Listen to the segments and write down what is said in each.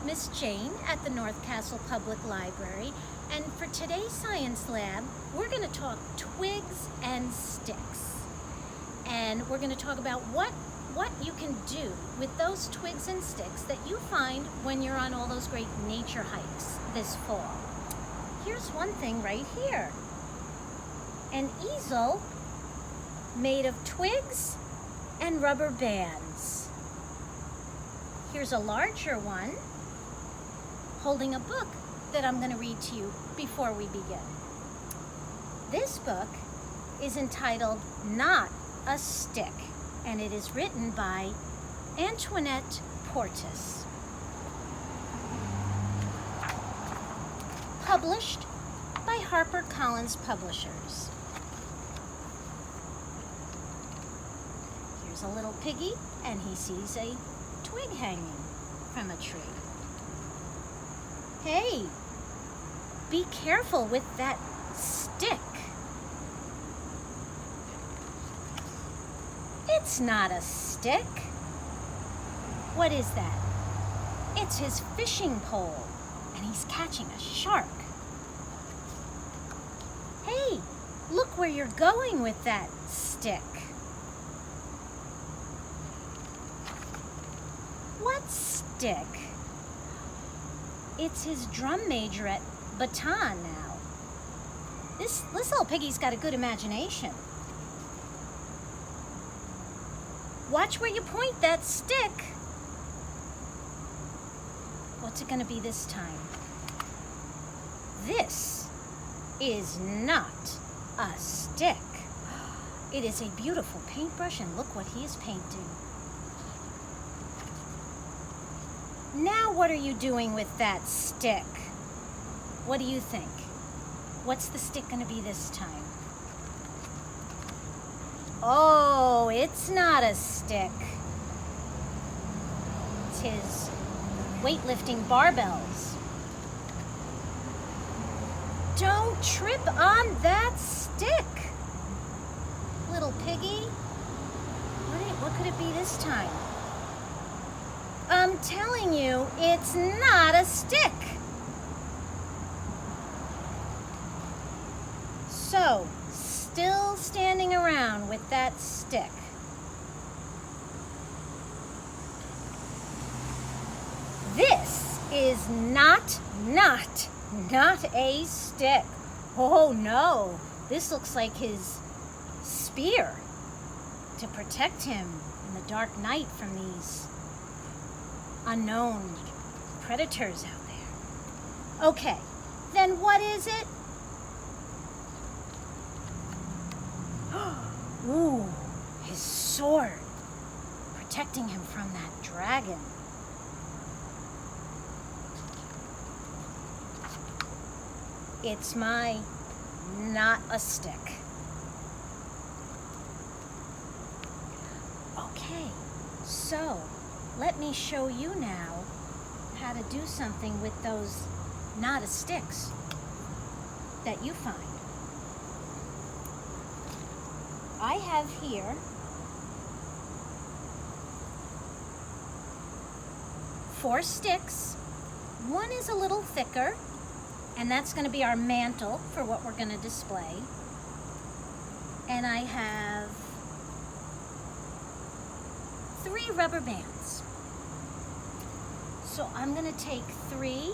Miss Jane at the North Castle Public Library, and for today's science lab, we're going to talk twigs and sticks. And we're going to talk about what you can do with those twigs and sticks that you find when you're on all those great nature hikes this fall. Here's one thing right here. An easel made of twigs and rubber bands. Here's a larger one holding a book that I'm going to read to you before we begin. This book is entitled Not a Stick, and it is written by Antoinette Portis. Published by HarperCollins Publishers. Here's a little piggy, and he sees a twig hanging from a tree. Hey, be careful with that stick. It's not a stick. What is that? It's his fishing pole, and he's catching a shark. Hey, look where you're going with that stick. What stick? It's his drum majorette baton now. This little piggy's got a good imagination. Watch where you point that stick. What's it going to be this time? This is not a stick. It is a beautiful paintbrush, and look what he is painting. Now what are you doing with that stick? What do you think? What's the stick going to be this time? Oh, it's not a stick. It's his weightlifting barbells. Don't trip on that stick, little piggy. What could it be this time? I'm telling you, it's not a stick. So, still standing around with that stick. This is not a stick. Oh no, this looks like his spear to protect him in the dark night from these unknown predators out there. Okay, then what is it? Ooh, his sword, protecting him from that dragon. It's not a stick. Okay, so let me show you now how to do something with those not a sticks that you find. I have here four sticks. One is a little thicker, and that's going to be our mantle for what we're going to display. And I have 3 rubber bands. So I'm going to take 3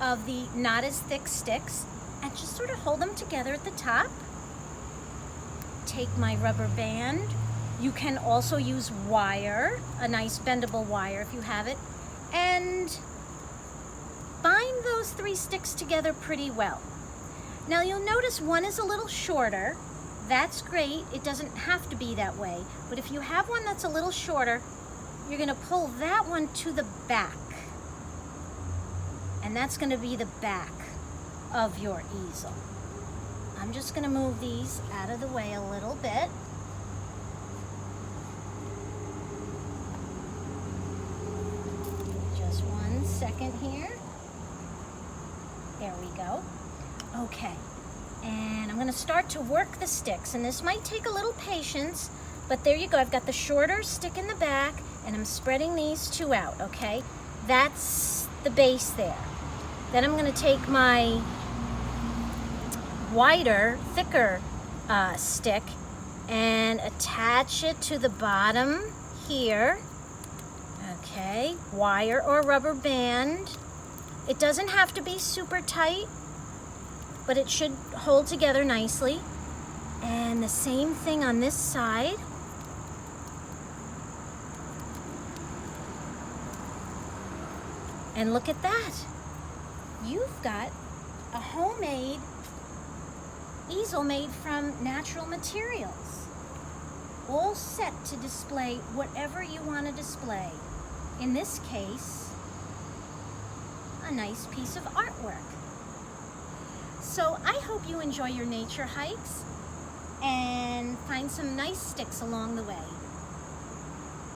of the not as thick sticks and just sort of hold them together at the top. Take my rubber band. You can also use wire, a nice bendable wire if you have it, and bind those 3 sticks together pretty well. Now you'll notice one is a little shorter. That's great. It doesn't have to be that way. But if you have one that's a little shorter, you're going to pull that one to the back. And that's going to be the back of your easel. I'm just going to move these out of the way a little bit. Just 1 second here. There we go. Okay, and I'm going to start to work the sticks, and this might take a little patience, but there you go. I've got the shorter stick in the back, and I'm spreading these 2 out, okay? That's the base there. Then I'm going to take my wider, thicker stick and attach it to the bottom here. Okay, wire or rubber band. It doesn't have to be super tight, but it should hold together nicely. And the same thing on this side. And look at that. You've got a homemade easel made from natural materials, all set to display whatever you want to display. In this case, a nice piece of artwork. So I hope you enjoy your nature hikes and find some nice sticks along the way.